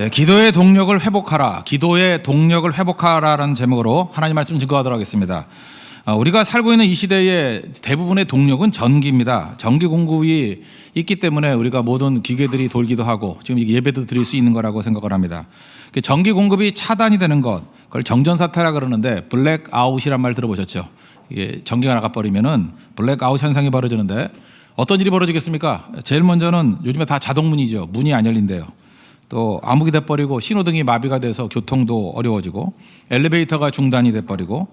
예, 기도의 동력을 회복하라, 기도의 동력을 회복하라라는 제목으로 하나님 말씀 증거하도록 하겠습니다. 우리가 살고 있는 이 시대의 대부분의 동력은 전기입니다. 전기 공급이 있기 때문에 우리가 모든 기계들이 돌기도 하고 지금 예배도 드릴 수 있는 거라고 생각을 합니다. 전기 공급이 차단이 되는 것, 그걸 정전사태라 그러는데 블랙아웃이란 말 들어보셨죠? 이게 전기가 나가버리면은 블랙아웃 현상이 벌어지는데 어떤 일이 벌어지겠습니까? 제일 먼저는 요즘에 다 자동문이죠. 문이 안 열린대요. 또 암흑이 돼버리고 신호등이 마비가 돼서 교통도 어려워지고 엘리베이터가 중단이 돼버리고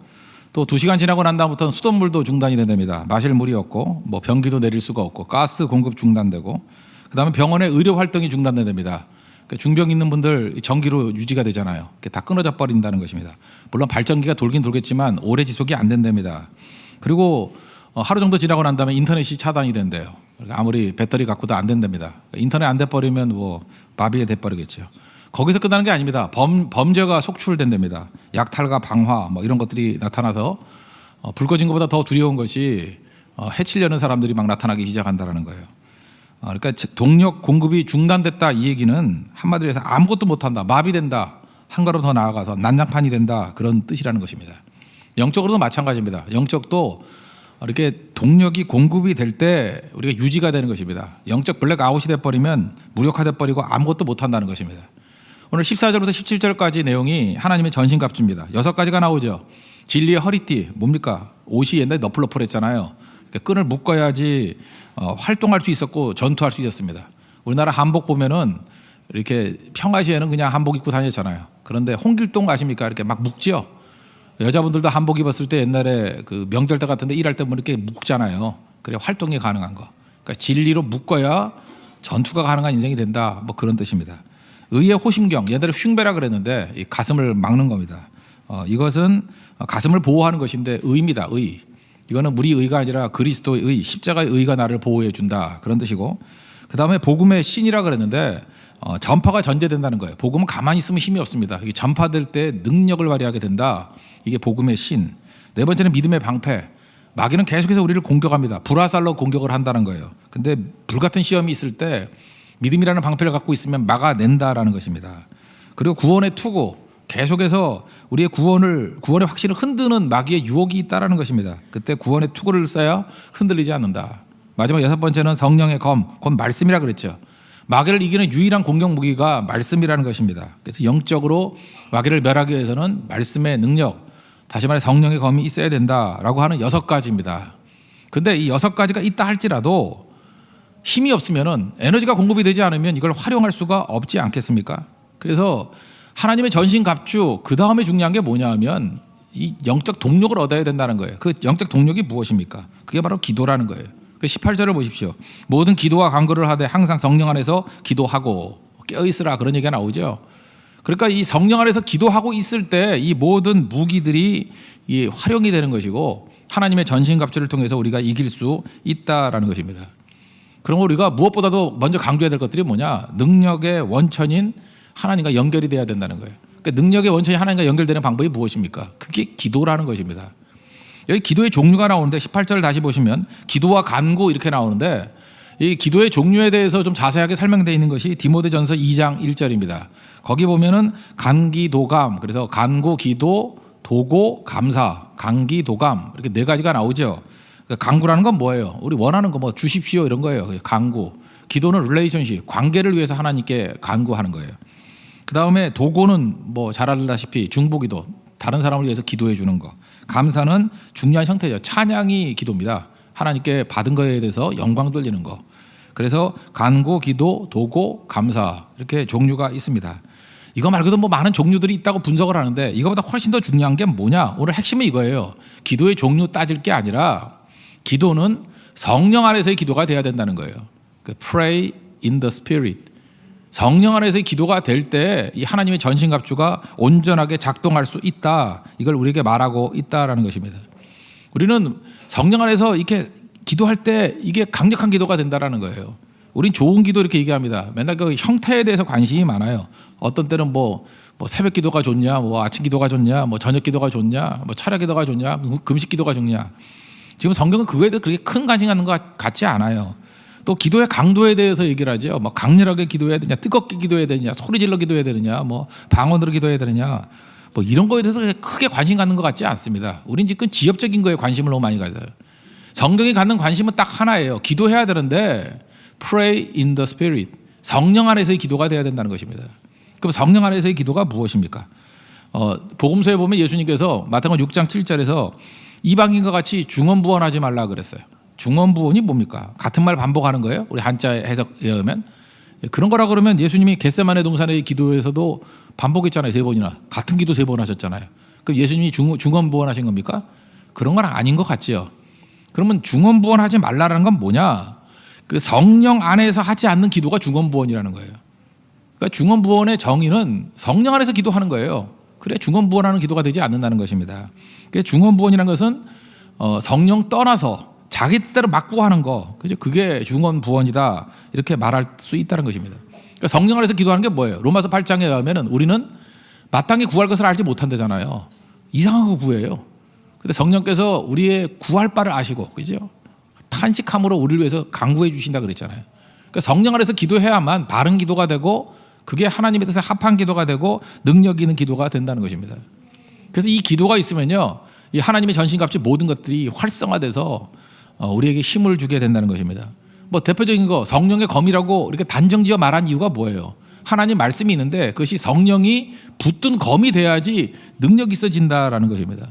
또 2시간 지나고 난 다음부터는 수돗물도 중단이 된답니다. 마실 물이 없고 뭐 변기도 내릴 수가 없고 가스 공급 중단되고 그다음에 병원의 의료 활동이 중단된답니다. 그러니까 중병 있는 분들 전기로 유지가 되잖아요. 다 끊어져 버린다는 것입니다. 물론 발전기가 돌긴 돌겠지만 오래 지속이 안 된답니다. 그리고 하루 정도 지나고 난 다음에 인터넷이 차단이 된대요. 아무리 배터리 갖고도 안 된답니다. 인터넷 안 돼버리면 뭐 마비가 돼버리겠죠. 거기서 끝나는 게 아닙니다. 범죄가 속출된답니다. 약탈과 방화 뭐 이런 것들이 나타나서 불 꺼진 것보다 더 두려운 것이 해치려는 사람들이 막 나타나기 시작한다는 거예요. 그러니까 동력 공급이 중단됐다 이 얘기는 한마디로 해서 아무것도 못한다, 마비된다, 한 걸음 더 나아가서 난장판이 된다, 그런 뜻이라는 것입니다. 영적으로도 마찬가지입니다. 영적도 이렇게 동력이 공급이 될 때 우리가 유지가 되는 것입니다. 영적 블랙아웃이 돼버리면 무력화돼 버리고 아무것도 못한다는 것입니다. 오늘 14절부터 17절까지 내용이 하나님의 전신갑주입니다. 6가지가 나오죠. 진리의 허리띠 뭡니까? 옷이 옛날에 너플너플했잖아요. 끈을 묶어야지 활동할 수 있었고 전투할 수 있었습니다. 우리나라 한복 보면은 이렇게 평화시에는 그냥 한복 입고 다녔잖아요. 그런데 홍길동 아십니까? 이렇게 막 묶지요. 여자분들도 한복 입었을 때 옛날에 그 명절 때 같은데 일할 때 뭐 이렇게 묶잖아요. 그래 활동이 가능한 거. 그러니까 진리로 묶어야 전투가 가능한 인생이 된다. 뭐 그런 뜻입니다. 의의 호심경, 옛날에 흉배라 그랬는데 이 가슴을 막는 겁니다. 이것은 가슴을 보호하는 것인데 의입니다. 의. 이거는 우리 의가 아니라 그리스도의 의, 십자가의 의가 나를 보호해 준다, 그런 뜻이고, 그 다음에 복음의 신이라 그랬는데 전파가 전제된다는 거예요. 복음은 가만히 있으면 힘이 없습니다. 이게 전파될 때 능력을 발휘하게 된다. 이게 복음의 신. 네 번째는 믿음의 방패. 마귀는 계속해서 우리를 공격합니다. 불화살로 공격을 한다는 거예요. 근데 불같은 시험이 있을 때 믿음이라는 방패를 갖고 있으면 막아낸다라는 것입니다. 그리고 구원의 투구. 계속해서 우리의 구원의 확신을 흔드는 마귀의 유혹이 있다라는 것입니다. 그때 구원의 투구를 써야 흔들리지 않는다. 마지막 6번째는 성령의 검, 곧 말씀이라 그랬죠. 마귀를 이기는 유일한 공격 무기가 말씀이라는 것입니다. 그래서 영적으로 마귀를 멸하기 위해서는 말씀의 능력, 다시 말해 성령의 검이 있어야 된다라고 하는 6가지입니다. 근데 이 6가지가 있다 할지라도 힘이 없으면은, 에너지가 공급이 되지 않으면 이걸 활용할 수가 없지 않겠습니까? 그래서 하나님의 전신갑주, 그 다음에 중요한 게 뭐냐 하면 이 영적 동력을 얻어야 된다는 거예요. 그 영적 동력이 무엇입니까? 그게 바로 기도라는 거예요. 18절을 보십시오. 모든 기도와 간구를 하되 항상 성령 안에서 기도하고 깨어있으라, 그런 얘기가 나오죠. 그러니까 이 성령 안에서 기도하고 있을 때 이 모든 무기들이 이 활용이 되는 것이고 하나님의 전신갑주를 통해서 우리가 이길 수 있다라는 것입니다. 그럼 우리가 무엇보다도 먼저 강조해야 될 것들이 뭐냐? 능력의 원천인 하나님과 연결이 돼야 된다는 거예요. 그러니까 능력의 원천이 하나님과 연결되는 방법이 무엇입니까? 그게 기도라는 것입니다. 여기 기도의 종류가 나오는데 18절을 다시 보시면 기도와 간구 이렇게 나오는데 이 기도의 종류에 대해서 좀 자세하게 설명되어 있는 것이 디모데전서 2장 1절입니다. 거기 보면은 간기도감, 그래서 간구, 기도, 도고, 감사, 간기도감 이렇게 4가지가 나오죠. 그러니까 간구라는 건 뭐예요? 우리 원하는 거 뭐 주십시오 이런 거예요. 간구. 기도는 릴레이션십, 관계를 위해서 하나님께 간구하는 거예요. 그 다음에 도고는 뭐 잘 알다시피 중보기도, 다른 사람을 위해서 기도해 주는 거. 감사는 중요한 형태죠. 찬양이 기도입니다. 하나님께 받은 거에 대해서 영광 돌리는 거. 그래서 간구, 기도, 도고, 감사 이렇게 종류가 있습니다. 이거 말고도 뭐 많은 종류들이 있다고 분석을 하는데 이거보다 훨씬 더 중요한 게 뭐냐? 오늘 핵심은 이거예요. 기도의 종류 따질 게 아니라 기도는 성령 안에서의 기도가 돼야 된다는 거예요. Pray in the Spirit. 성령 안에서의 기도가 될 때 이 하나님의 전신갑주가 온전하게 작동할 수 있다. 이걸 우리에게 말하고 있다라는 것입니다. 우리는 성령 안에서 이렇게 기도할 때 이게 강력한 기도가 된다라는 거예요. 우린 좋은 기도 이렇게 얘기합니다. 맨날 그 형태에 대해서 관심이 많아요. 어떤 때는 뭐 새벽 기도가 좋냐, 뭐 아침 기도가 좋냐, 뭐 저녁 기도가 좋냐, 뭐 철야 기도가 좋냐, 금식 기도가 좋냐. 지금 성경은 그거에 대해 그렇게 큰 관심 갖는 것 같지 않아요. 또 기도의 강도에 대해서 얘기를 하죠. 뭐 강렬하게 기도해야 되냐, 뜨겁게 기도해야 되냐, 소리질러 기도해야 되느냐, 뭐 방언으로 기도해야 되느냐, 뭐 이런 거에 대해서 크게 관심 갖는 것 같지 않습니다. 우린 지금 지엽적인 거에 관심을 너무 많이 가져요. 성경이 갖는 관심은 딱 하나예요. 기도해야 되는데 pray in the spirit. 성령 안에서의 기도가 돼야 된다는 것입니다. 그럼 성령 안에서의 기도가 무엇입니까? 복음서에 보면 예수님께서 마태복음 6장 7절에서 이방인과 같이 중언부언하지 말라 그랬어요. 중언부언이 뭡니까? 같은 말 반복하는 거예요. 우리 한자 해석에 의하면 그런 거라 그러면 예수님이 겟세마네 동산의 기도에서도 반복했잖아요. 3번이나 같은 기도 3번 하셨잖아요. 그럼 예수님이 중언부언하신 겁니까? 그런 건 아닌 것 같지요. 그러면 중언부언하지 말라라는 건 뭐냐? 그 성령 안에서 하지 않는 기도가 중언부언이라는 거예요. 그러니까 중언부언의 정의는 성령 안에서 기도하는 거예요. 그래 중언부언하는 기도가 되지 않는다는 것입니다. 중언부언이라는 것은 성령 떠나서 자기 뜻대로 막 구하는 거, 그죠? 그게 중언부언이다 이렇게 말할 수 있다는 것입니다. 그러니까 성령 안에서 기도하는 게 뭐예요? 로마서 8장에 의하면 우리는 마땅히 구할 것을 알지 못한대잖아요. 이상한 거 구해요. 근데 성령께서 우리의 구할 바를 아시고, 그죠? 탄식함으로 우리를 위해서 간구해 주신다 그랬잖아요. 그러니까 성령 안에서 기도해야만 바른 기도가 되고 그게 하나님의 뜻에 합한 기도가 되고 능력 있는 기도가 된다는 것입니다. 그래서 이 기도가 있으면요, 이 하나님의 전신갑주 모든 것들이 활성화돼서 우리에게 힘을 주게 된다는 것입니다. 뭐 대표적인 거 성령의 검이라고 이렇게 단정지어 말한 이유가 뭐예요? 하나님 말씀이 있는데 그것이 성령이 붙든 검이 돼야지 능력이 있어진다라는 것입니다.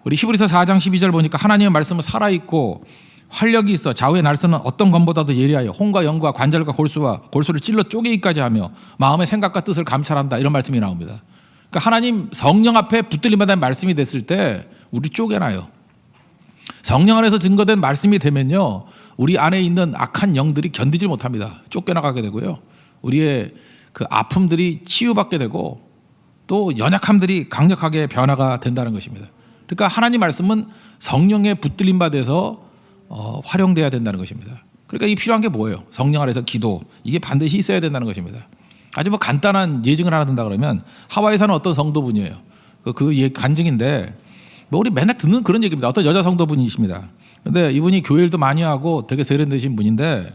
우리 히브리서 4장 12절 보니까 하나님의 말씀은 살아있고 활력이 있어 좌우의 날서는 어떤 검보다도 예리하여 혼과 영과 관절과 골수를 찔러 쪼개기까지 하며 마음의 생각과 뜻을 감찰한다, 이런 말씀이 나옵니다. 그러니까 하나님 성령 앞에 붙들림받은 말씀이 됐을 때 우리 쪼개나요. 성령 안에서 증거된 말씀이 되면요, 우리 안에 있는 악한 영들이 견디질 못합니다. 쫓겨나가게 되고요, 우리의 그 아픔들이 치유받게 되고 또 연약함들이 강력하게 변화가 된다는 것입니다. 그러니까 하나님 말씀은 성령에 붙들림 받아서 활용돼야 된다는 것입니다. 그러니까 이 필요한 게 뭐예요? 성령 안에서 기도, 이게 반드시 있어야 된다는 것입니다. 아주 뭐 간단한 예증을 하나 든다 그러면 하와이 사는 어떤 성도분이에요. 그 간증인데 뭐 우리 맨날 듣는 그런 얘기입니다. 어떤 여자 성도분이십니다. 근데 이분이 교회일도 많이 하고 되게 세련되신 분인데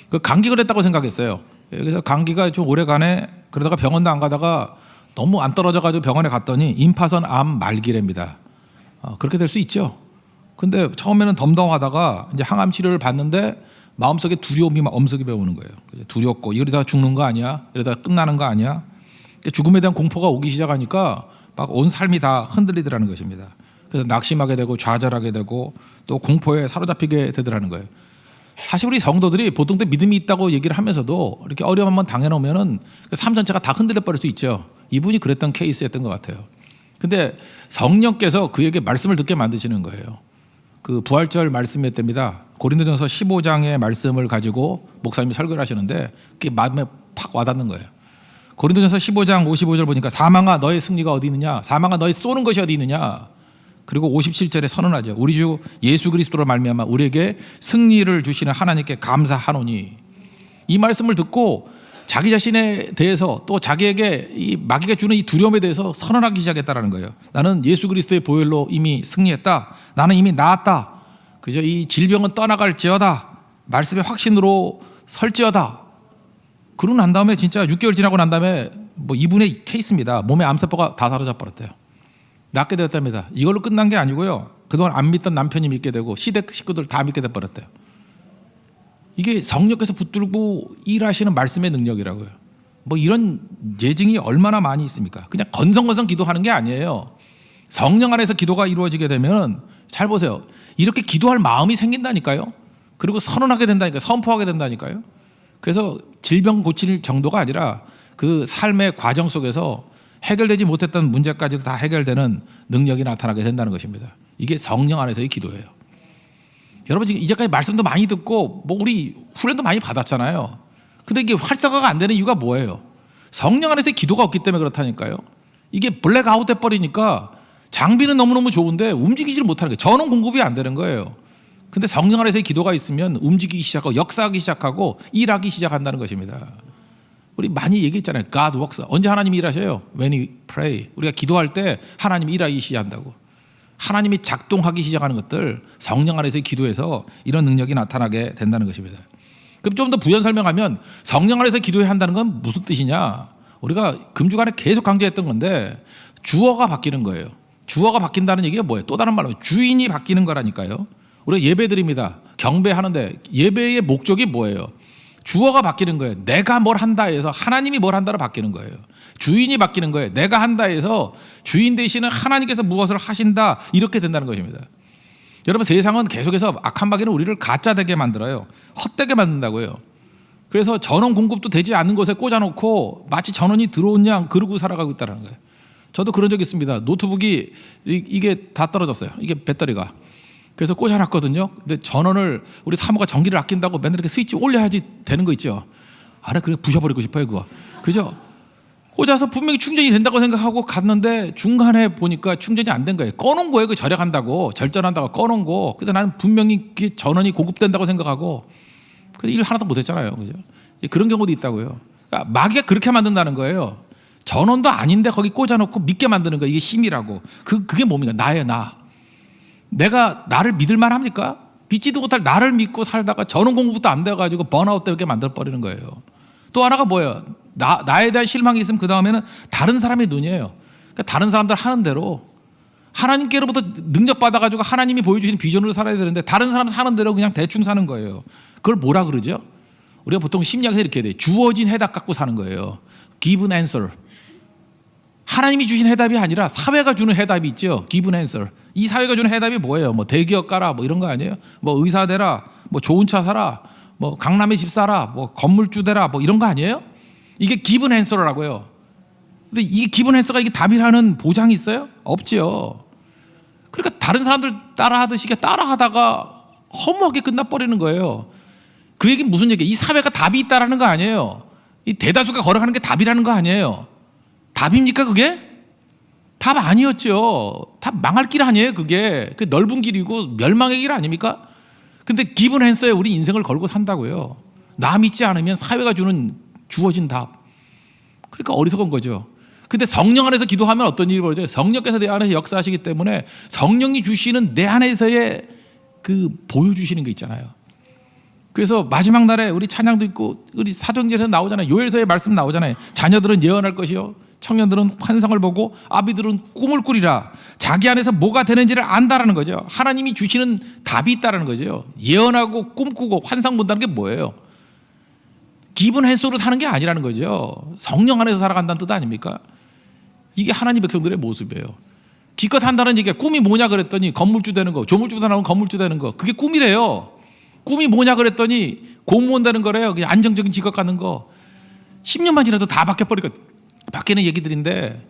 그 감기 걸렸다고 생각했어요. 그래서 감기가 좀 오래가네. 그러다가 병원도 안 가다가 너무 안 떨어져가지고 병원에 갔더니 임파선 암 말기래입니다. 그렇게 될 수 있죠. 근데 처음에는 덤덤하다가 이제 항암 치료를 받는데 마음속에 두려움이 막 엄습해 오는 거예요. 두렵고 이러다가 죽는 거 아니야? 이러다가 끝나는 거 아니야? 죽음에 대한 공포가 오기 시작하니까 막 온 삶이 다 흔들리더라는 것입니다. 그래서 낙심하게 되고 좌절하게 되고 또 공포에 사로잡히게 되더라는 거예요. 사실 우리 성도들이 보통 때 믿음이 있다고 얘기를 하면서도 이렇게 어려움 한번 당해놓으면은 삶 전체가 다 흔들려 버릴 수 있죠. 이분이 그랬던 케이스였던 것 같아요. 근데 성령께서 그에게 말씀을 듣게 만드시는 거예요. 그 부활절 말씀이었답니다. 고린도전서 15장의 말씀을 가지고 목사님이 설교를 하시는데 그게 마음에 팍 와닿는 거예요. 고린도전서 15장 55절 보니까 사망아 너의 승리가 어디 있느냐, 사망아 너의 쏘는 것이 어디 있느냐. 그리고 57절에 선언하죠. 우리 주 예수 그리스도로 말미암아 우리에게 승리를 주시는 하나님께 감사하노니. 이 말씀을 듣고 자기 자신에 대해서 또 자기에게 이 마귀가 주는 이 두려움에 대해서 선언하기 시작했다는 거예요. 나는 예수 그리스도의 보혈로 이미 승리했다. 나는 이미 나았다. 그저 이 질병은 떠나갈지어다. 말씀의 확신으로 설지어다. 그러고 난 다음에 진짜 6개월 지나고 난 다음에 뭐 이분의 케이스입니다. 몸에 암세포가 다 사로잡 버렸대요. 낫게 되었답니다. 이걸로 끝난 게 아니고요. 그동안 안 믿던 남편이 믿게 되고 시댁 식구들 다 믿게 돼 버렸대요. 이게 성령께서 붙들고 일하시는 말씀의 능력이라고요. 뭐 이런 예증이 얼마나 많이 있습니까? 그냥 건성건성 기도하는 게 아니에요. 성령 안에서 기도가 이루어지게 되면 잘 보세요. 이렇게 기도할 마음이 생긴다니까요. 그리고 선언하게 된다니까요. 선포하게 된다니까요. 그래서 질병 고칠 정도가 아니라 그 삶의 과정 속에서 해결되지 못했던 문제까지도 다 해결되는 능력이 나타나게 된다는 것입니다. 이게 성령 안에서의 기도예요. 여러분 지금 이제까지 말씀도 많이 듣고 뭐 우리 훈련도 많이 받았잖아요. 근데 이게 활성화가 안 되는 이유가 뭐예요? 성령 안에서의 기도가 없기 때문에 그렇다니까요. 이게 블랙아웃 돼버리니까 장비는 너무너무 좋은데 움직이지를 못하는 거예요. 전원 공급이 안 되는 거예요. 근데 성령 안에서의 기도가 있으면 움직이기 시작하고 역사하기 시작하고 일하기 시작한다는 것입니다. 우리 많이 얘기했잖아요. God works. 언제 하나님이 일하셔요? When we pray. 우리가 기도할 때 하나님이 일하기 시작한다고. 하나님이 작동하기 시작하는 것들, 성령 안에서의 기도에서 이런 능력이 나타나게 된다는 것입니다. 그럼 좀 더 부연 설명하면 성령 안에서 기도해야 한다는 건 무슨 뜻이냐? 우리가 금주간에 계속 강조했던 건데 주어가 바뀌는 거예요. 주어가 바뀐다는 얘기가 뭐예요? 또 다른 말로 주인이 바뀌는 거라니까요. 우리가 예배 드립니다. 경배하는데 예배의 목적이 뭐예요? 주어가 바뀌는 거예요. 내가 뭘 한다 해서 하나님이 뭘 한다로 바뀌는 거예요. 주인이 바뀌는 거예요. 내가 한다 해서 주인 되시는 하나님께서 무엇을 하신다, 이렇게 된다는 것입니다. 여러분, 세상은 계속해서 악한 마귀는 우리를 가짜되게 만들어요. 헛되게 만든다고요. 그래서 전원 공급도 되지 않는 곳에 꽂아놓고 마치 전원이 들어온 양 그러고 살아가고 있다는 거예요. 저도 그런 적이 있습니다. 노트북이 이게 다 떨어졌어요. 이게 배터리가. 그래서 꽂아놨거든요. 근데 전원을 우리 사모가 전기를 아낀다고 맨날 이렇게 스위치 올려야지 되는 거 있죠. 아, 그래 부셔버리고 싶어요 그거. 그죠? 꽂아서 분명히 충전이 된다고 생각하고 갔는데 중간에 보니까 충전이 안 된 거예요. 꺼놓은 거예요. 그 절약한다고, 절전한다고 꺼놓은 거. 근데 나는 분명히 전원이 공급된다고 생각하고 그래서 일 하나도 못했잖아요. 그죠? 그런 경우도 있다고요. 그러니까 마귀가 그렇게 만든다는 거예요. 전원도 아닌데 거기 꽂아놓고 믿게 만드는 거예요. 이게 힘이라고. 그게 뭡니까? 나예요, 나. 내가 나를 믿을 만합니까? 믿지도 못할 나를 믿고 살다가 전원 공급도 안 돼가지고 번아웃 되게 만들어버리는 거예요. 또 하나가 뭐예요? 나에 대한 실망이 있으면 그 다음에는 다른 사람의 눈이에요. 그러니까 다른 사람들 하는 대로 하나님께로부터 능력 받아가지고 하나님이 보여주신 비전으로 살아야 되는데 다른 사람 사는 대로 그냥 대충 사는 거예요. 그걸 뭐라 그러죠? 우리가 보통 심리학에서 이렇게 해야 돼요. 주어진 해답 갖고 사는 거예요. Given answer. 하나님이 주신 해답이 아니라 사회가 주는 해답이 있죠. Given answer. 이 사회가 주는 해답이 뭐예요? 뭐 대기업 가라, 뭐 이런 거 아니에요? 뭐 의사 되라, 뭐 좋은 차 사라, 뭐 강남에 집 사라, 뭐 건물주 되라, 뭐 이런 거 아니에요? 이게 기분 앤서라고요. 근데 이 기분 앤서가 이게 답이라는 보장이 있어요? 없죠. 그러니까 다른 사람들 따라하듯이 따라하다가 허무하게 끝나버리는 거예요. 그 얘기는 무슨 얘기예요? 이 사회가 답이 있다라는 거 아니에요. 이 대다수가 걸어가는 게 답이라는 거 아니에요. 답입니까 그게? 답 아니었죠. 답 망할 길 아니에요 그게. 그 넓은 길이고 멸망의 길 아닙니까? 근데 기분 앤서에 우리 인생을 걸고 산다고요. 나 믿지 않으면 사회가 주는 주어진 답. 그러니까 어리석은 거죠. 근데 성령 안에서 기도하면 어떤 일이 벌어져요? 성령께서 내 안에서 역사하시기 때문에 성령이 주시는 내 안에서의 그 보여주시는 게 있잖아요. 그래서 마지막 날에 우리 찬양도 있고 우리 사도행전에서 나오잖아요. 요엘서의 말씀 나오잖아요. 자녀들은 예언할 것이요, 청년들은 환상을 보고 아비들은 꿈을 꾸리라. 자기 안에서 뭐가 되는지를 안다라는 거죠. 하나님이 주시는 답이 있다라는 거죠. 예언하고 꿈꾸고 환상 본다는 게 뭐예요? 기분 햇소로 사는 게 아니라는 거죠. 성령 안에서 살아간다는 뜻 아닙니까? 이게 하나님 백성들의 모습이에요. 기껏 한다는 얘기가 꿈이 뭐냐 그랬더니 건물주 되는 거, 조물주부터 나오면 건물주 되는 거, 그게 꿈이래요. 꿈이 뭐냐 그랬더니 공무원 되는 거래요. 그냥 안정적인 직업 갖는 거. 10년만 지나도 다 바뀌는 얘기들인데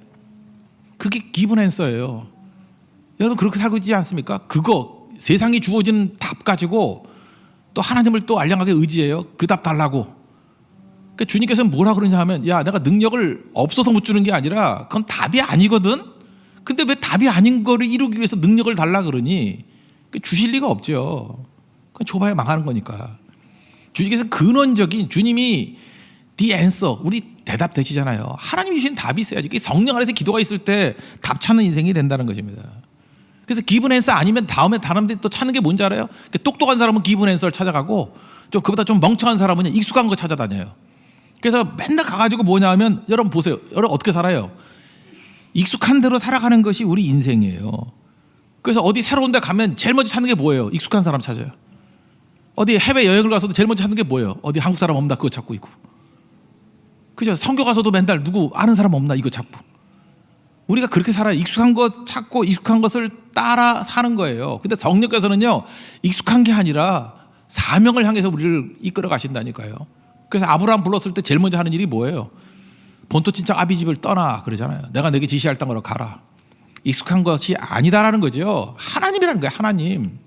그게 기분 앤서예요. 여러분 그렇게 살고 있지 않습니까? 그거 세상이 주어진 답 가지고 또 하나님을 또 알량하게 의지해요. 그 답 달라고. 그러니까 주님께서는 뭐라 그러냐 하면, 야 내가 능력을 없어서 못 주는 게 아니라 그건 답이 아니거든. 근데 왜 답이 아닌 거를 이루기 위해서 능력을 달라 그러니? 주실 리가 없죠. 그건 줘봐야 망하는 거니까. 주님께서 근원적인, 주님이 the answer, 우리 대답 되시잖아요. 하나님이 주신 답이 있어야지. 성령 안에서 기도가 있을 때 답 찾는 인생이 된다는 것입니다. 그래서 기분 앤서 아니면 다음에 사람들이 또 찾는 게 뭔지 알아요? 똑똑한 사람은 기분 앤서를 찾아가고 좀 그보다 좀 멍청한 사람은 익숙한 거 찾아다녀요. 그래서 맨날 가가지고 뭐냐 하면, 여러분 보세요. 여러분 어떻게 살아요? 익숙한 대로 살아가는 것이 우리 인생이에요. 그래서 어디 새로운 데 가면 제일 먼저 찾는 게 뭐예요? 익숙한 사람 찾아요. 어디 해외 여행을 가서도 제일 먼저 찾는 게 뭐예요? 어디 한국 사람 없나 그거 찾고 있고. 그죠? 선교 가서도 맨날 누구 아는 사람 없나 이거 찾고. 우리가 그렇게 살아요. 익숙한 것 찾고 익숙한 것을 따라 사는 거예요. 근데 성령께서는요, 익숙한 게 아니라 사명을 향해서 우리를 이끌어 가신다니까요. 그래서 아브라함 불렀을 때 제일 먼저 하는 일이 뭐예요? 본토 친척 아비 집을 떠나 그러잖아요. 내가 내게 지시할 땅으로 가라. 익숙한 것이 아니다라는 거죠. 하나님이라는 거예요. 하나님.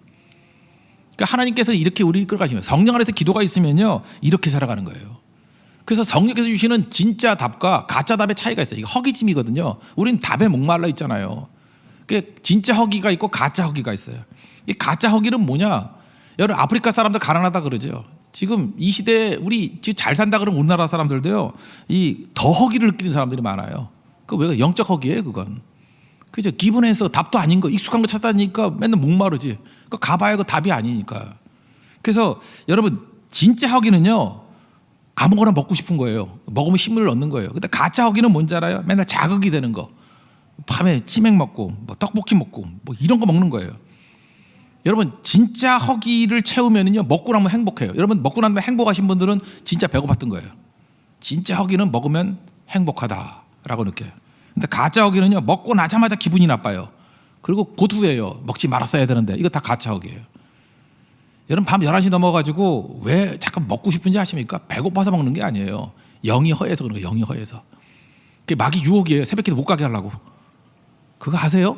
그러니까 하나님께서 이렇게 우리를 이끌어 가시면, 성령 안에서 기도가 있으면요 이렇게 살아가는 거예요. 그래서 성령께서 주시는 진짜 답과 가짜 답의 차이가 있어요. 이게 허기짐이거든요. 우린 답에 목말라 있잖아요. 진짜 허기가 있고 가짜 허기가 있어요. 이 가짜 허기는 뭐냐? 여러분 아프리카 사람들 가난하다 그러죠. 지금 이 시대에 우리 지금 잘 산다 그러면 우리나라 사람들도요 이 더 허기를 느끼는 사람들이 많아요. 그 왜 영적 허기예요 그건. 그죠? 기본에서 답도 아닌 거, 익숙한 거 찾다니까 맨날 목마르지. 그 가봐야 그 답이 아니니까. 그래서 여러분 진짜 허기는요 아무거나 먹고 싶은 거예요. 먹으면 힘을 얻는 거예요. 근데 가짜 허기는 뭔지 알아요? 맨날 자극이 되는 거. 밤에 치맥 먹고 뭐 떡볶이 먹고 뭐 이런 거 먹는 거예요. 여러분 진짜 허기를 채우면은요 먹고 나면 행복해요. 여러분 먹고 나면 행복하신 분들은 진짜 배고팠던 거예요. 진짜 허기는 먹으면 행복하다라고 느껴요. 근데 가짜 허기는요 먹고 나자마자 기분이 나빠요. 그리고 곧 후회해요. 먹지 말았어야 되는데. 이거 다 가짜 허기예요. 여러분 밤 11시 넘어가지고 왜 잠깐 먹고 싶은지 아십니까? 배고파서 먹는 게 아니에요. 영이 허해서 그런 거예요. 영이 허해서. 그게 마귀 유혹이에요. 새벽기도 못 가게 하려고. 그거 아세요?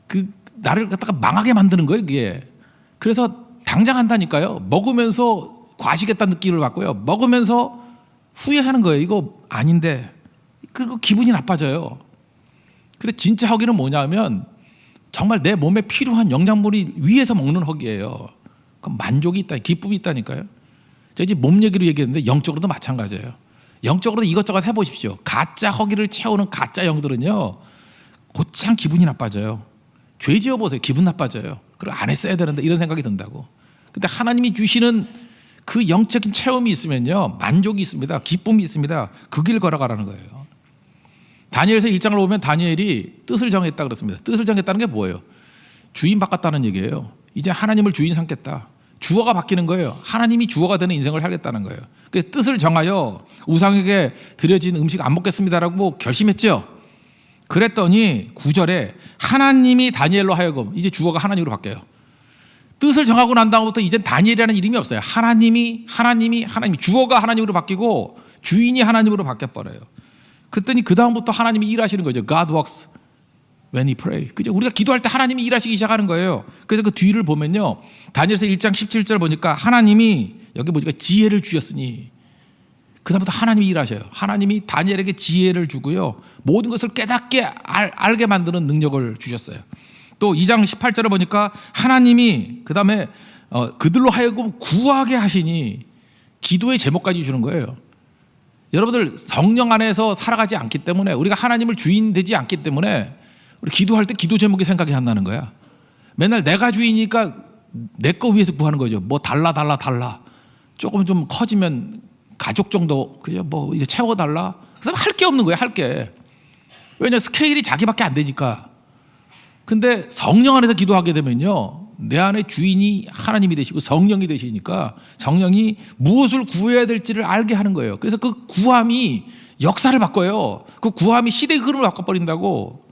그 나를 갖다가 망하게 만드는 거예요. 그게. 그래서 당장 한다니까요. 먹으면서 과시겠다는 느낌을 받고요. 먹으면서 후회하는 거예요. 이거 아닌데. 그리고 기분이 나빠져요. 근데 진짜 허기는 뭐냐면 정말 내 몸에 필요한 영양분이 위에서 먹는 허기예요. 그럼 만족이 있다, 기쁨이 있다니까요. 저 이제 몸 얘기로 얘기했는데 영적으로도 마찬가지예요. 영적으로도 이것저것 해보십시오. 가짜 허기를 채우는 가짜 영들은요, 곧장 기분이 나빠져요. 죄 지어보세요. 기분 나빠져요. 그리고 안 했어야 되는데 이런 생각이 든다고. 근데 하나님이 주시는 그 영적인 체험이 있으면요, 만족이 있습니다. 기쁨이 있습니다. 그 길 걸어가라는 거예요. 다니엘서 1장을 보면 다니엘이 뜻을 정했다 그랬습니다. 뜻을 정했다는 게 뭐예요? 주인 바꿨다는 얘기예요. 이제 하나님을 주인 삼겠다. 주어가 바뀌는 거예요. 하나님이 주어가 되는 인생을 살겠다는 거예요. 그래서 뜻을 정하여 우상에게 드려진 음식 안 먹겠습니다라고 결심했죠. 그랬더니 9절에 하나님이 다니엘로 하여금 이제 주어가 하나님으로 바뀌어요. 뜻을 정하고 난 다음부터 이젠 다니엘이라는 이름이 없어요. 하나님이 주어가 하나님으로 바뀌고 주인이 하나님으로 바뀌어버려요. 그랬더니 그 다음부터 하나님이 일하시는 거죠. God works when he pray. 그죠? 우리가 기도할 때 하나님이 일하시기 시작하는 거예요. 그래서 그 뒤를 보면요, 다니엘서 1장 17절 보니까 하나님이 여기 보니까 지혜를 주셨으니 그 다음부터 하나님이 일하셔요. 하나님이 다니엘에게 지혜를 주고요, 모든 것을 깨닫게 알게 만드는 능력을 주셨어요. 또 2장 18절에 보니까 하나님이 그 다음에 그들로 하여금 구하게 하시니 기도의 제목까지 주는 거예요. 여러분들 성령 안에서 살아가지 않기 때문에, 우리가 하나님을 주인 되지 않기 때문에 우리 기도할 때 기도 제목이 생각이 안 나는 거야. 맨날 내가 주인이니까 내 거 위해서 구하는 거죠. 뭐 달라 조금 좀 커지면 가족 정도 그냥 뭐 이거 채워달라. 그래서 할 게 없는 거예요. 할 게. 왜냐, 스케일이 자기밖에 안 되니까. 근데 성령 안에서 기도하게 되면요, 내 안에 주인이 하나님이 되시고 성령이 되시니까 성령이 무엇을 구해야 될지를 알게 하는 거예요. 그래서 그 구함이 역사를 바꿔요. 그 구함이 시대의 흐름을 바꿔버린다고.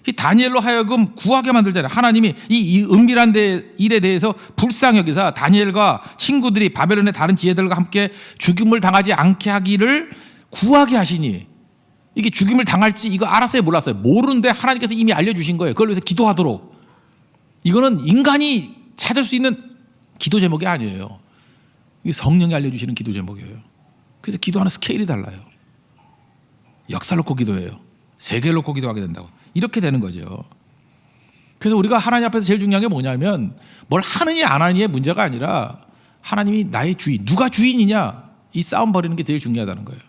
이 다니엘로 하여금 구하게 만들잖아요. 하나님이 이 은밀한 일에 대해서 불쌍히 여기사 다니엘과 친구들이 바벨론의 다른 지혜들과 함께 죽임을 당하지 않게 하기를 구하게 하시니, 이게 죽임을 당할지 이거 알았어요, 몰랐어요? 모르는데 하나님께서 이미 알려주신 거예요. 그걸 위해서 기도하도록. 이거는 인간이 찾을 수 있는 기도 제목이 아니에요. 이게 성령이 알려주시는 기도 제목이에요. 그래서 기도하는 스케일이 달라요. 역사를 놓고 기도해요. 세계를 놓고 기도하게 된다고. 이렇게 되는 거죠. 그래서 우리가 하나님 앞에서 제일 중요한 게 뭐냐면, 뭘 하느냐 안 하느냐의 문제가 아니라 하나님이 나의 주인, 누가 주인이냐, 이 싸움 벌이는 게 제일 중요하다는 거예요.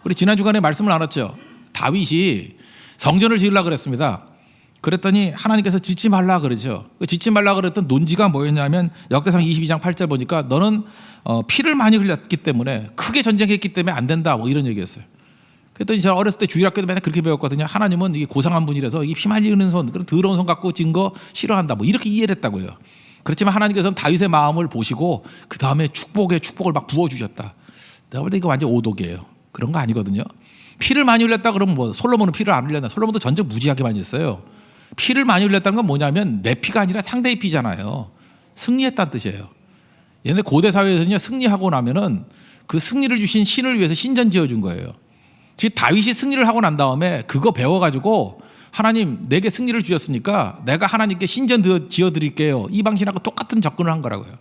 우리 지난 주간에 말씀을 나눴죠. 다윗이 성전을 지으려고 그랬습니다. 그랬더니 하나님께서 짓지 말라 그러죠. 짓지 말라 그랬던 논지가 뭐였냐면 역대상 22장 8절 보니까 너는 피를 많이 흘렸기 때문에, 크게 전쟁했기 때문에 안 된다, 뭐 이런 얘기였어요. 그랬더니 제가 어렸을 때 주일학교도 맨날 그렇게 배웠거든요. 하나님은 이게 고상한 분이라서 이 피 많이 흘리는 손, 그런 더러운 손 갖고 진 거 싫어한다, 뭐 이렇게 이해를 했다고요. 그렇지만 하나님께서는 다윗의 마음을 보시고 그 다음에 축복에 축복을 막 부어주셨다. 내가 볼 때 이거 완전 오독이에요. 그런 거 아니거든요. 피를 많이 흘렸다 그러면 뭐 솔로몬은 피를 안 흘렸나? 솔로몬도 전쟁 무지하게 많이 했어요. 피를 많이 흘렸다는 건 뭐냐면 내 피가 아니라 상대의 피잖아요. 승리했다는 뜻이에요. 옛날에 고대 사회에서는요, 승리하고 나면은 그 승리를 주신 신을 위해서 신전 지어준 거예요. 즉 다윗이 승리를 하고 난 다음에 그거 배워가지고 하나님 내게 승리를 주셨으니까 내가 하나님께 신전 지어드릴게요, 이 방식하고 똑같은 접근을 한 거라고요.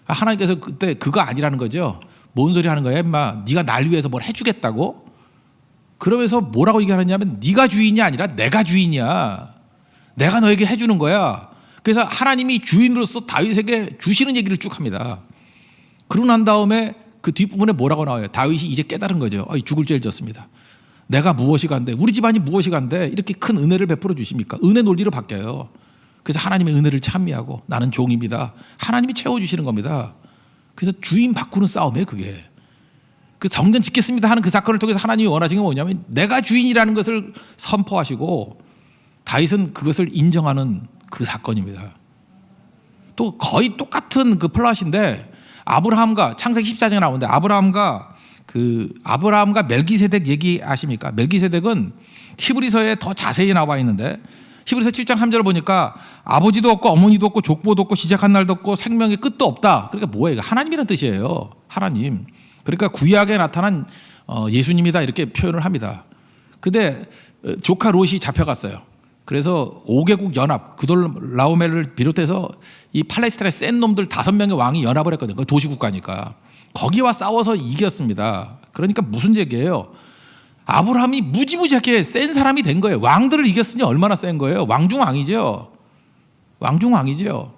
하나님께서 그때 그거 아니라는 거죠. 뭔 소리 하는 거야 임마, 네가 날 위해서 뭘 해주겠다고? 그러면서 뭐라고 얘기하느냐면 네가 주인이 아니라 내가 주인이야. 내가 너에게 해주는 거야. 그래서 하나님이 주인으로서 다윗에게 주시는 얘기를 쭉 합니다. 그러고 난 다음에 그 뒷부분에 뭐라고 나와요? 다윗이 이제 깨달은 거죠. 죽을 죄를 졌습니다. 내가 무엇이 간데, 우리 집안이 무엇이 간데 이렇게 큰 은혜를 베풀어 주십니까? 은혜 논리로 바뀌어요. 그래서 하나님의 은혜를 찬미하고 나는 종입니다. 하나님이 채워주시는 겁니다. 그래서 주인 바꾸는 싸움이에요, 그게. 그 성전 짓겠습니다 하는 그 사건을 통해서 하나님이 원하시는 게 뭐냐면 내가 주인이라는 것을 선포하시고 다윗은 그것을 인정하는 그 사건입니다. 또 거의 똑같은 그 플롯인데 아브라함과 창세기 14장에 나오는데 아브라함과 멜기세덱 얘기 아십니까? 멜기세덱은 히브리서에 더 자세히 나와 있는데 히브리서 7장 3절을 보니까 아버지도 없고 어머니도 없고 족보도 없고 시작한 날도 없고 생명의 끝도 없다. 그러니까 뭐예요? 하나님이라는 뜻이에요. 하나님. 그러니까 구약에 나타난 예수님이다 이렇게 표현을 합니다. 근데 조카 롯이 잡혀갔어요. 그래서 5개국 연합 그돌라오멜을 비롯해서 이 팔레스타인의 센 놈들 5명의 왕이 연합을 했거든요. 도시국가니까. 거기와 싸워서 이겼습니다. 그러니까 무슨 얘기예요? 아브라함이 무지무지하게 센 사람이 된 거예요. 왕들을 이겼으니 얼마나 센 거예요? 왕중왕이죠. 왕중왕이죠.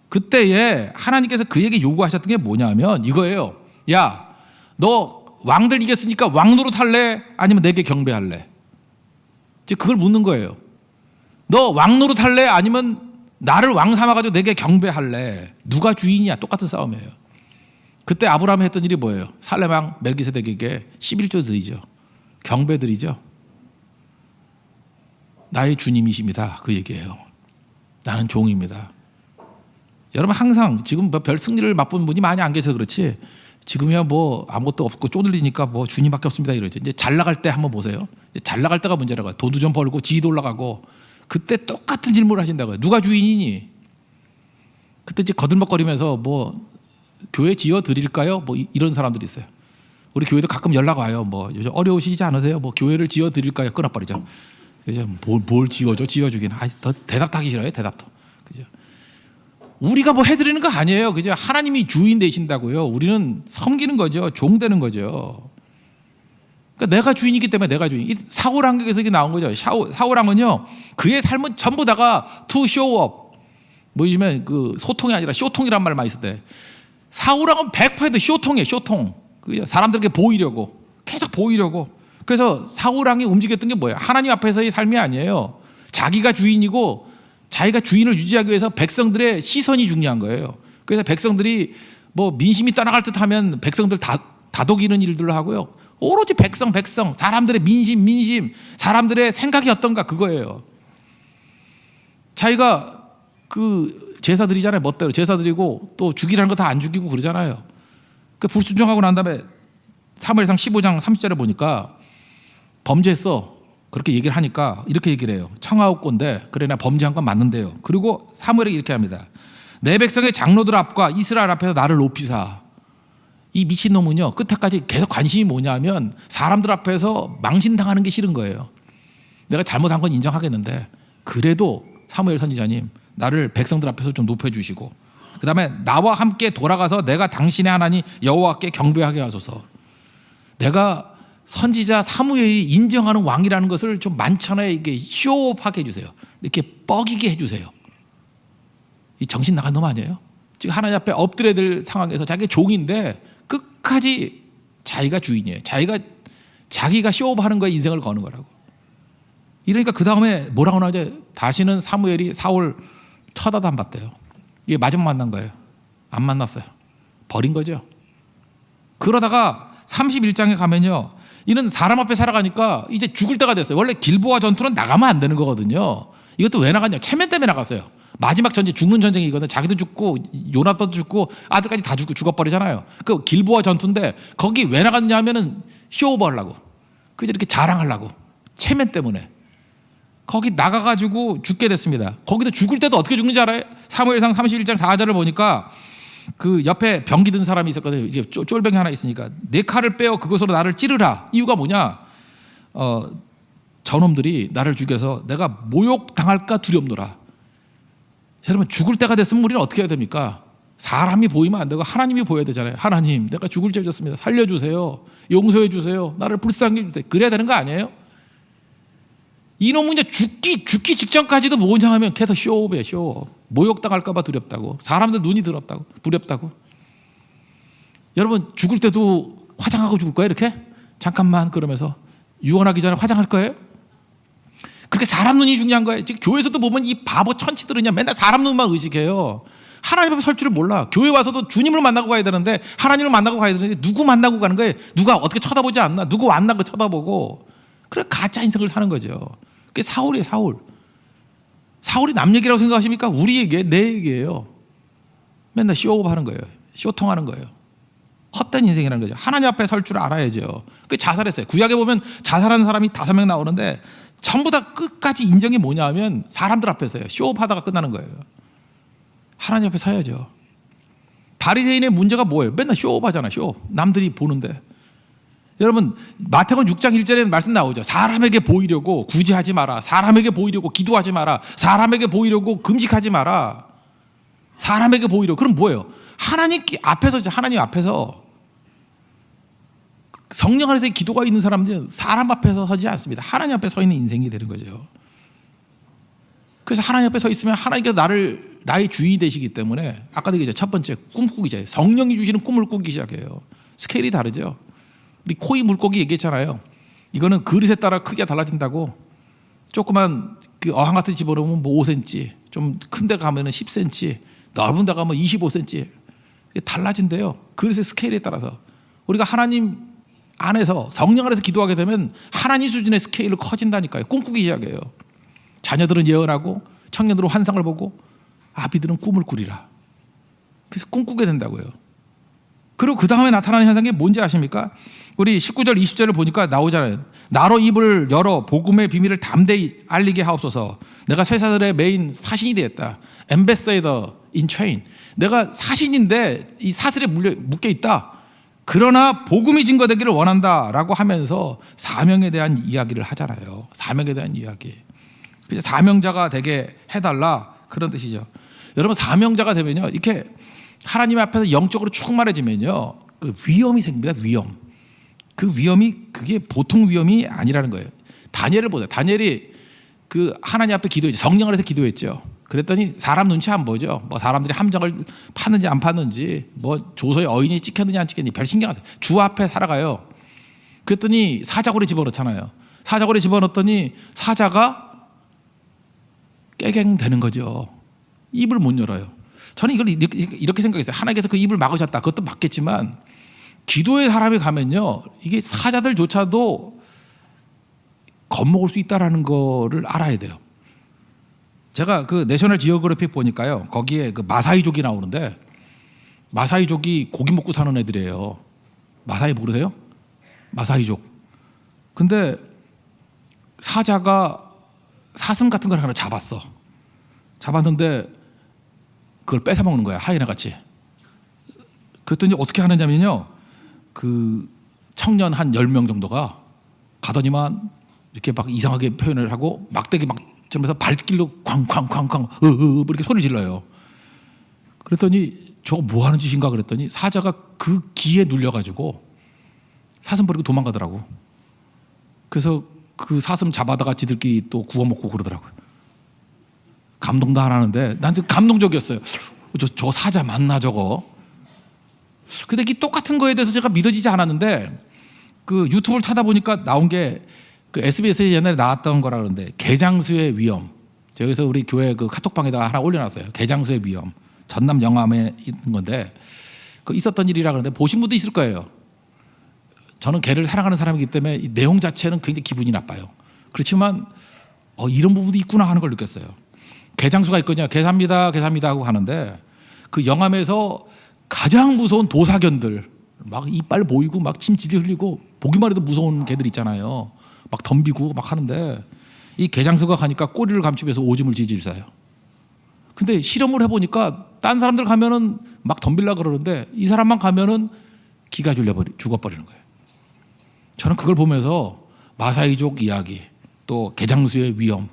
그때에 하나님께서 그에게 요구하셨던 게 뭐냐면 이거예요. 야, 너 왕들 이겼으니까 왕 노릇할래? 아니면 내게 경배할래? 이제 그걸 묻는 거예요. 너 왕 노릇할래? 아니면 나를 왕 삼아가지고 내게 경배할래? 누가 주인이야? 똑같은 싸움이에요. 그때 아브라함이 했던 일이 뭐예요? 살렘 왕 멜기세덱에게 11조 드리죠. 경배 드리죠. 나의 주님이십니다. 그 얘기예요. 나는 종입니다. 여러분 항상 지금 별 승리를 맛본 분이 많이 안 계셔서 그렇지 지금이야 뭐 아무것도 없고 쪼들리니까 뭐 주님밖에 없습니다 이러죠. 이제 잘 나갈 때 한번 보세요. 이제 잘 나갈 때가 문제라고요. 돈도 좀 벌고 지위도 올라가고 그때 똑같은 질문을 하신다고요. 누가 주인이니? 그때 이제 거들먹거리면서 뭐 교회 지어 드릴까요? 뭐 이런 사람들이 있어요. 우리 교회도 가끔 연락 와요. 뭐 요즘 어려우시지 않으세요? 뭐 교회를 지어 드릴까요? 끊어버리죠. 그죠? 뭘 지어줘? 지어주긴. 더 대답도 하기 싫어요. 대답도. 그죠? 우리가 뭐 해드리는 거 아니에요. 그죠? 하나님이 주인 되신다고요. 우리는 섬기는 거죠. 종 되는 거죠. 그러니까 내가 주인이기 때문에 내가 주인. 사울왕에서 이게 나온 거죠. 사울왕은요, 그의 삶은 전부 다가 to show up. 뭐 요즘에 그 소통이 아니라 쇼통이란 말 많이 쓰대. 사울왕은 100% 쇼통이에요. 쇼통. 그죠? 사람들에게 보이려고. 계속 보이려고. 그래서 사울왕이 움직였던 게 뭐예요? 하나님 앞에서의 삶이 아니에요. 자기가 주인이고 자기가 주인을 유지하기 위해서 백성들의 시선이 중요한 거예요. 그래서 백성들이 뭐 민심이 떠나갈 듯 하면 백성들 다독이는 일들을 하고요. 오로지 백성, 사람들의 민심, 사람들의 생각이 어떤가 그거예요. 자기가 그 제사 드리잖아요. 멋대로 제사 드리고 또 죽이라는 거 다 안 죽이고 그러잖아요. 그 불순종하고 난 다음에 사무엘상 15장 30절에 보니까 범죄했어. 그렇게 얘기를 하니까 이렇게 얘기를 해요. 청하옵건데 그래 나 범죄한 건 맞는데요. 그리고 사무엘이 이렇게 합니다. 내 백성의 장로들 앞과 이스라엘 앞에서 나를 높이사. 이 미친놈은요 끝에까지 계속 관심이 뭐냐면 사람들 앞에서 망신당하는 게 싫은 거예요. 내가 잘못한 건 인정하겠는데 그래도 사무엘 선지자님 나를 백성들 앞에서 좀 높여주시고 그 다음에 나와 함께 돌아가서 내가 당신의 하나님 여호와께 경배하게 하소서. 내가 선지자 사무엘이 인정하는 왕이라는 것을 좀 많잖아요. 이게 쇼업하게 해주세요. 이렇게 뻐기게 해주세요. 이 정신 나간 놈 아니에요? 지금 하나님 앞에 엎드려야 될 상황에서 자기가 종인데 끝까지 자기가 주인이에요. 자기가 쇼업하는 거에 인생을 거는 거라고. 이러니까 그 다음에 뭐라고 나오죠? 다시는 사무엘이 사울 쳐다도 안 봤대요. 이게 마지막 만난 거예요. 안 만났어요. 버린 거죠. 그러다가 31장에 가면요. 이는 사람 앞에 살아가니까 이제 죽을 때가 됐어요. 원래 길보아 전투는 나가면 안 되는 거거든요. 이것도 왜 나갔냐? 체면 때문에 나갔어요. 마지막 전쟁, 죽는 전쟁이거든. 자기도 죽고 요나단도 죽고 아들까지 다 죽어버리잖아요. 그 길보아 전투인데 거기 왜 나갔냐 하면은 쇼오버 하려고. 그저 이렇게 자랑하려고. 체면 때문에. 거기 나가가지고 죽게 됐습니다. 거기도 죽을 때도 어떻게 죽는지 알아요? 사무엘상 31장 4절을 보니까 그 옆에 병기 든 사람이 있었거든요. 이제 쫄병이 하나 있으니까 내 칼을 빼어 그것으로 나를 찌르라. 이유가 뭐냐? 저놈들이 나를 죽여서 내가 모욕당할까 두렵노라. 여러분 죽을 때가 됐으면 우리는 어떻게 해야 됩니까? 사람이 보이면 안 되고 하나님이 보여야 되잖아요. 하나님 내가 죽을 죄 졌습니다. 살려주세요. 용서해 주세요. 나를 불쌍히 해주세요. 그래야 되는 거 아니에요? 이놈은 이제 죽기 직전까지도 뭐냐 하면 계속 쇼업이에요. 쇼업. 모욕당할까 봐 두렵다고. 사람들 눈이 두렵다고. 여러분 죽을 때도 화장하고 죽을 거예요 이렇게? 잠깐만 그러면서 유언하기 전에 화장할 거예요? 그렇게 사람 눈이 중요한 거예요. 지금 교회에서도 보면 이 바보 천치들은요, 맨날 사람 눈만 의식해요. 하나님 앞에 설 줄을 몰라. 교회 와서도 주님을 만나고 가야 되는데, 하나님을 만나고 가야 되는데, 누구 만나고 가는 거예요? 누가 어떻게 쳐다보지 않나? 누구 왔나? 그 쳐다보고. 그래, 가짜 인생을 사는 거죠. 그게 사울이에요, 사울. 사울이 남 얘기라고 생각하십니까? 우리 얘기예요, 내 얘기예요. 맨날 쇼업 하는 거예요. 쇼통하는 거예요. 헛된 인생이라는 거죠. 하나님 앞에 설 줄 알아야죠. 그 자살했어요. 구약에 보면 자살하는 사람이 5명 나오는데 전부 다 끝까지 인정이 뭐냐 하면 사람들 앞에서요. 쇼업하다가 끝나는 거예요. 하나님 앞에 서야죠. 바리새인의 문제가 뭐예요? 맨날 쇼업하잖아. 쇼업. 남들이 보는데. 여러분 마태복음 6장 1절에 말씀 나오죠. 사람에게 보이려고 굳이 하지 마라. 사람에게 보이려고 기도하지 마라. 사람에게 보이려고 금식하지 마라. 사람에게 보이려고. 그럼 뭐예요? 하나님 앞에서죠. 하나님 앞에서. 성령 안에서 기도가 있는 사람들은 사람 앞에서 서지 않습니다. 하나님 앞에 서 있는 인생이 되는 거죠. 그래서 하나님 앞에 서 있으면 하나님께서 나의 주인이 되시기 때문에 아까도 얘기했죠. 첫 번째 꿈꾸기. 성령이 주시는 꿈을 꾸기 시작해요. 스케일이 다르죠. 우리 코이 물고기 얘기했잖아요. 이거는 그릇에 따라 크기가 달라진다고. 조그만 그 어항 같은 집어넣으면 뭐 5cm, 좀 큰 데 가면은 10cm, 넓은 데 가면 25cm. 달라진대요. 그릇의 스케일에 따라서. 우리가 하나님 안에서 성령 안에서 기도하게 되면 하나님 수준의 스케일로 커진다니까요. 꿈꾸기 시작해요. 자녀들은 예언하고 청년들은 환상을 보고 아비들은 꿈을 꾸리라. 그래서 꿈꾸게 된다고요. 그리고 그 다음에 나타나는 현상이 뭔지 아십니까? 우리 19절 20절을 보니까 나오잖아요. 나로 입을 열어 복음의 비밀을 담대히 알리게 하옵소서. 내가 쇠사슬의 메인 사신이 되었다. Ambassador in chain. 내가 사신인데 이 사슬에 묶여 있다. 그러나 복음이 증거되기를 원한다라고 하면서 사명에 대한 이야기를 하잖아요. 사명에 대한 이야기. 사명자가 되게 해달라 그런 뜻이죠. 여러분 사명자가 되면요, 이렇게 하나님 앞에서 영적으로 충만해지면요, 그 위험이 생깁니다. 위험. 그 위험이 그게 보통 위험이 아니라는 거예요. 다니엘을 보세요. 다니엘이 그 하나님 앞에 기도했죠. 성령을 해서 기도했죠. 그랬더니 사람 눈치 안 보죠. 뭐 사람들이 함정을 팠는지 안 팠는지, 뭐 조서에 어인이 찍혔는지 안 찍혔는지 별 신경 안 써요. 주 앞에 살아가요. 그랬더니 사자굴에 집어넣잖아요. 사자굴에 집어넣었더니 사자가 깨갱되는 거죠. 입을 못 열어요. 저는 이걸 이렇게 생각했어요. 하나님께서 그 입을 막으셨다. 그것도 맞겠지만 기도의 사람이 가면요, 이게 사자들조차도 겁먹을 수 있다라는 거를 알아야 돼요. 제가 그 내셔널 지오그래픽 보니까요, 거기에 그 마사이족이 나오는데, 마사이족이 고기 먹고 사는 애들이에요. 마사이 모르세요? 마사이족. 근데 사자가 사슴 같은 걸 하나 잡았어. 잡았는데 그걸 뺏어 먹는 거야, 하이에나 같이. 그랬더니 어떻게 하느냐면요, 그 청년 한 10명 정도가 가더니만 이렇게 막 이상하게 표현을 하고 막대기 막 점에서 발길로 쾅쾅쾅쾅 이렇게 소리 질러요. 그랬더니 저거 뭐 하는 짓인가 그랬더니 사자가 그 기에 눌려가지고 사슴 버리고 도망가더라고. 그래서 그 사슴 잡아다가 지들끼리 또 구워 먹고 그러더라고요. 감동도 안 하는데 난 감동적이었어요. 저 사자 맞나 저거. 근데 이 똑같은 거에 대해서 제가 믿어지지 않았는데 그 유튜브를 찾아보니까 나온 게 그 SBS에 옛날에 나왔던 거라 그러는데, 개장수의 위험. 여기서 우리 교회 그 카톡방에다가 하나 올려놨어요. 개장수의 위험. 전남 영암에 있는 건데 그 있었던 일이라 그러는데 보신 분도 있을 거예요. 저는 개를 사랑하는 사람이기 때문에 이 내용 자체는 굉장히 기분이 나빠요. 그렇지만 이런 부분도 있구나 하는 걸 느꼈어요. 개장수가 있거든요. 개삽니다 하고 하는데 그 영암에서 가장 무서운 도사견들, 막 이빨 보이고 막 침 지지 흘리고 보기만 해도 무서운 개들 있잖아요. 막 덤비고 막 하는데 이 개장수가 가니까 꼬리를 감추면서 오줌을 지질 싸요. 근데 실험을 해보니까 딴 사람들 가면은 막 덤빌라 그러는데 이 사람만 가면은 기가 죽어버리는 거예요. 저는 그걸 보면서 마사이족 이야기, 또 개장수의 위험,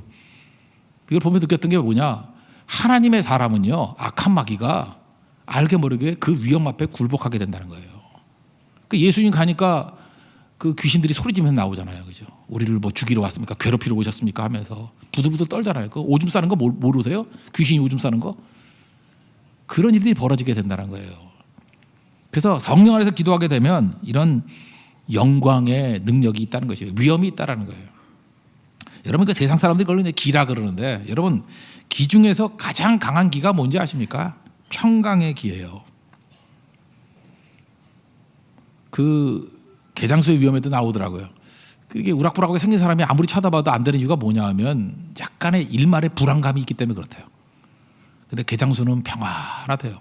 이걸 보면서 느꼈던 게 뭐냐, 하나님의 사람은요, 악한 마귀가 알게 모르게 그 위험 앞에 굴복하게 된다는 거예요. 그 예수님 가니까 그 귀신들이 소리 지면서 나오잖아요. 그죠? 우리를 뭐 죽이러 왔습니까? 괴롭히러 오셨습니까? 하면서 부들부들 떨잖아요. 그 오줌 싸는 거 모르세요? 귀신이 오줌 싸는 거? 그런 일들이 벌어지게 된다는 거예요. 그래서 성령 안에서 기도하게 되면 이런 영광의 능력이 있다는 것이에요. 위엄이 있다는 거예요. 여러분 그 세상 사람들이 그걸 이제 기라 그러는데 여러분 기 중에서 가장 강한 기가 뭔지 아십니까? 평강의 기예요. 그 개장수의 위험에도 나오더라고요. 그게 우락부락하게 생긴 사람이 아무리 쳐다봐도 안 되는 이유가 뭐냐 하면 약간의 일말의 불안감이 있기 때문에 그렇대요. 근데 개장수는 평안하대요.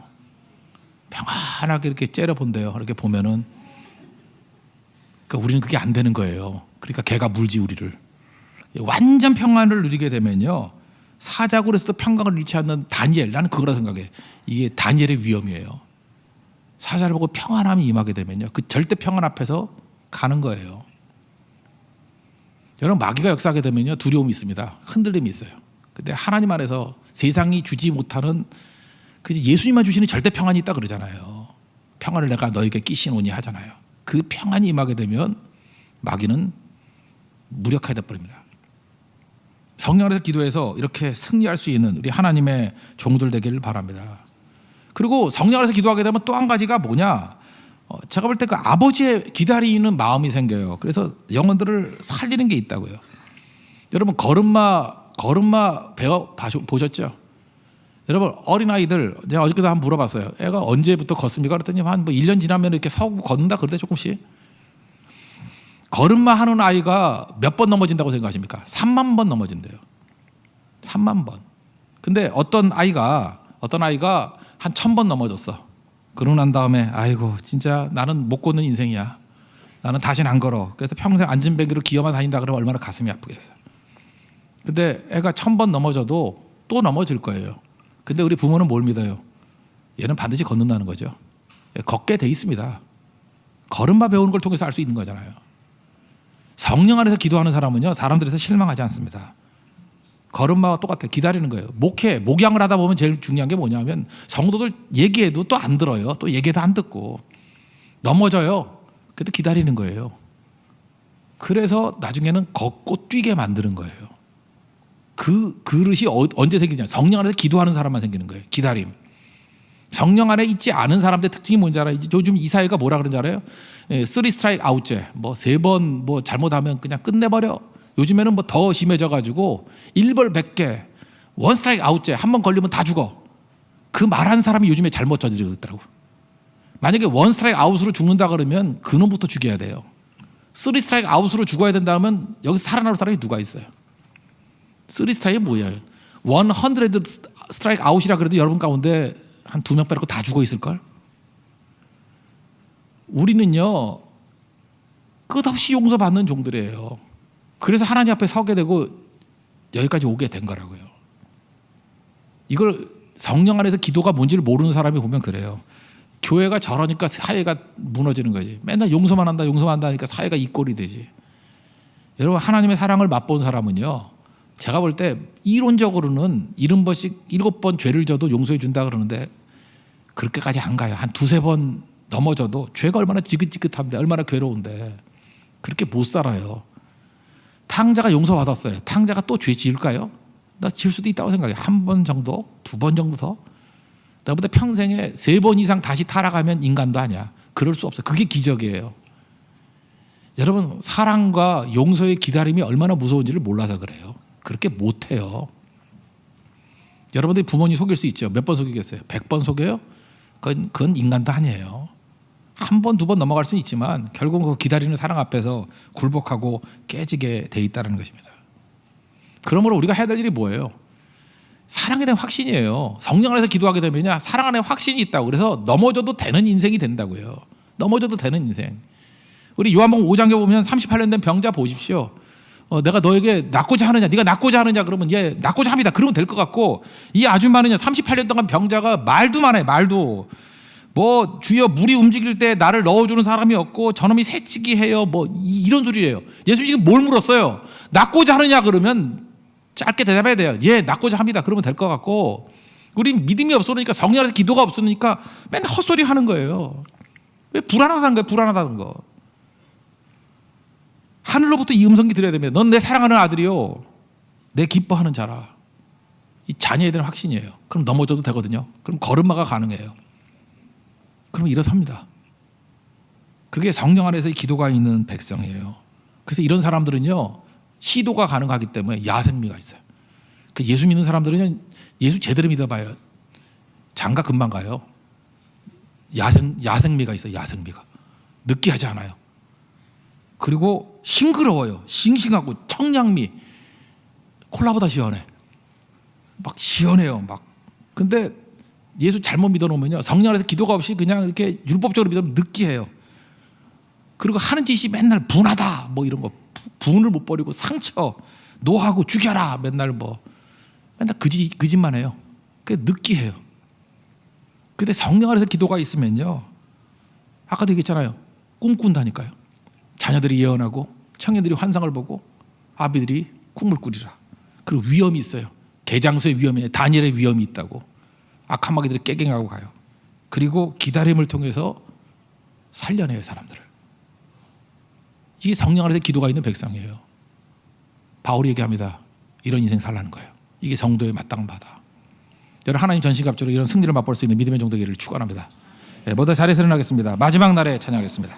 평안하게 이렇게 째려본대요. 이렇게 보면은 그러니까 우리는 그게 안 되는 거예요. 그러니까 개가 물지 우리를. 완전 평안을 누리게 되면요. 사자굴에서도 평강을 잃지 않는 다니엘, 나는 그거라 생각해. 이게 다니엘의 위엄이에요. 사자를 보고 평안함이 임하게 되면요. 그 절대 평안 앞에서 가는 거예요. 여러분 마귀가 역사하게 되면요. 두려움이 있습니다. 흔들림이 있어요. 근데 하나님 안에서 세상이 주지 못하는 그 예수님만 주시는 절대 평안이 있다 그러잖아요. 평안을 내가 너에게 끼시노니 하잖아요. 그 평안이 임하게 되면 마귀는 무력하게 돼버립니다. 성령 안에서 기도해서 이렇게 승리할 수 있는 우리 하나님의 종들 되기를 바랍니다. 그리고 성령 안에서 기도하게 되면 또 한 가지가 뭐냐? 제가 볼 때 그 아버지의 기다리는 마음이 생겨요. 그래서 영혼들을 살리는 게 있다고요. 여러분 걸음마 배워 보셨죠? 여러분 어린아이들 제가 어저께도 한번 물어봤어요. 애가 언제부터 걷습니까? 그랬더니 한 뭐 1년 지나면 이렇게 서고 걷는다 그러대 조금씩. 걸음마 하는 아이가 몇 번 넘어진다고 생각하십니까? 3만 번 넘어진대요. 3만 번. 근데 어떤 아이가 한 1000번 넘어졌어. 그러고 난 다음에 아이고 진짜 나는 못 걷는 인생이야. 나는 다시는 안 걸어. 그래서 평생 안전벨기로 기어만 다닌다 그러면 얼마나 가슴이 아프겠어요. 근데 애가 1000번 넘어져도 또 넘어질 거예요. 근데 우리 부모는 뭘 믿어요? 얘는 반드시 걷는다는 거죠. 걷게 돼 있습니다. 걸음마 배우는 걸 통해서 알 수 있는 거잖아요. 성령 안에서 기도하는 사람은요, 사람들에서 실망하지 않습니다. 걸음마와 똑같아요. 기다리는 거예요. 목양을 하다 보면 제일 중요한 게 뭐냐면 성도들 얘기해도 또 안 들어요. 또 얘기해도 안 듣고 넘어져요. 그래도 기다리는 거예요. 그래서 나중에는 걷고 뛰게 만드는 거예요. 그 그릇이 언제 생기냐? 성령 안에서 기도하는 사람만 생기는 거예요. 기다림. 성령 안에 있지 않은 사람들의 특징이 뭔지 알아요? 요즘 이 사회가 뭐라 그러는지 알아요? 3 스트라이크 아웃제. 뭐 3번 뭐 잘못하면 그냥 끝내버려. 요즘에는 뭐 더 심해져 가지고 1벌 100개 1 스트라이크 아웃제. 한 번 걸리면 다 죽어. 그 말한 사람이 요즘에 잘못 저지르고 있더라고. 만약에 1 스트라이크 아웃으로 죽는다 그러면 그놈부터 죽여야 돼요. 3 스트라이크 아웃으로 죽어야 된다면 여기서 살아남을 사람이 누가 있어요? 3 스트라이크가 뭐예요? 100 스트라이크 아웃이라 그래도 여러분 가운데 한 2명 빼놓고 다 죽어 있을걸? 우리는요 끝없이 용서받는 종들이에요. 그래서 하나님 앞에 서게 되고 여기까지 오게 된 거라고요. 이걸 성령 안에서 기도가 뭔지를 모르는 사람이 보면 그래요. 교회가 저러니까 사회가 무너지는 거지. 맨날 용서만 한다 하니까 사회가 이 꼴이 되지. 여러분 하나님의 사랑을 맛본 사람은요, 제가 볼 때 이론적으로는 70번씩 7번 죄를 져도 용서해 준다 그러는데 그렇게까지 안 가요. 한 2-3번 넘어져도 죄가 얼마나 지긋지긋한데, 얼마나 괴로운데 그렇게 못 살아요. 탕자가 용서받았어요. 탕자가 또 죄 지을까요? 나 지을 수도 있다고 생각해요. 1번 정도, 2번 정도 더. 나보다 평생에 3번 이상 다시 타락하면 인간도 아니야. 그럴 수 없어요. 그게 기적이에요. 여러분 사랑과 용서의 기다림이 얼마나 무서운지를 몰라서 그래요. 그렇게 못해요. 여러분들이 부모님 속일 수 있죠. 몇 번 속이겠어요? 100번 속여요? 그건 인간도 아니에요. 1번, 2번 넘어갈 수는 있지만 결국 그 기다리는 사랑 앞에서 굴복하고 깨지게 돼 있다는 것입니다. 그러므로 우리가 해야 될 일이 뭐예요? 사랑에 대한 확신이에요. 성령 안에서 기도하게 되면 사랑 안에 확신이 있다고. 그래서 넘어져도 되는 인생이 된다고요. 넘어져도 되는 인생. 우리 요한복음 5장에 보면 38년 된 병자 보십시오. 내가 너에게 낫고자 하느냐, 네가 낫고자 하느냐 그러면 얘 낫고자 합니다. 그러면 될 것 같고, 이 아줌마는요 38년 동안 병자가 말도 많아요. 말도 뭐 주여 물이 움직일 때 나를 넣어주는 사람이 없고 저놈이 새치기 해요. 뭐 이런 소리예요. 예수님 지금 뭘 물었어요? 낫고자 하느냐 그러면 짧게 대답해야 돼요. 예, 낫고자 합니다. 그러면 될 것 같고, 우린 믿음이 없으니까 성령 안에서 기도가 없으니까 맨날 헛소리 하는 거예요. 왜 불안하다는 거예요? 불안하다는 거. 하늘로부터 이 음성이 들어야 됩니다. 넌 내 사랑하는 아들이요, 내 기뻐하는 자라. 이 자녀에 대한 확신이에요. 그럼 넘어져도 되거든요. 그럼 걸음마가 가능해요. 그럼 일어섭니다. 그게 성령 안에서의 기도가 있는 백성이에요. 그래서 이런 사람들은요, 시도가 가능하기 때문에 야생미가 있어요. 그 예수 믿는 사람들은 예수 제대로 믿어봐요. 장가 금방 가요. 야생미가 있어요. 야생미가. 느끼하지 않아요. 그리고 싱그러워요. 싱싱하고 청량미. 콜라보다 시원해. 막 시원해요. 막. 근데 예수 잘못 믿어놓으면요, 성령 안에서 기도가 없이 그냥 이렇게 율법적으로 믿으면 느끼해요. 그리고 하는 짓이 맨날 분하다 뭐 이런 거, 분을 못 버리고 상처, 노하고 죽여라 맨날 그 짓만 해요. 그게 느끼해요. 근데 성령 안에서 기도가 있으면요, 아까도 얘기했잖아요, 꿈꾼다니까요. 자녀들이 예언하고 청년들이 환상을 보고 아비들이 꿈을 꾸리라. 그리고 위험이 있어요. 개장소의 위험이, 다니엘의 위험이 있다고. 악한 마귀들이 깨갱하고 가요. 그리고 기다림을 통해서 살려내요, 사람들을. 이게 성령 안에서 기도가 있는 백성이에요. 바울이 얘기합니다. 이런 인생 살라는 거예요. 이게 성도의 마땅한 바다. 여러분, 하나님 전시갑주로 이런 승리를 맛볼 수 있는 믿음의 종되기를 축원합니다. 모두 자리에서 일어나겠습니다. 마지막 날에 찬양하겠습니다.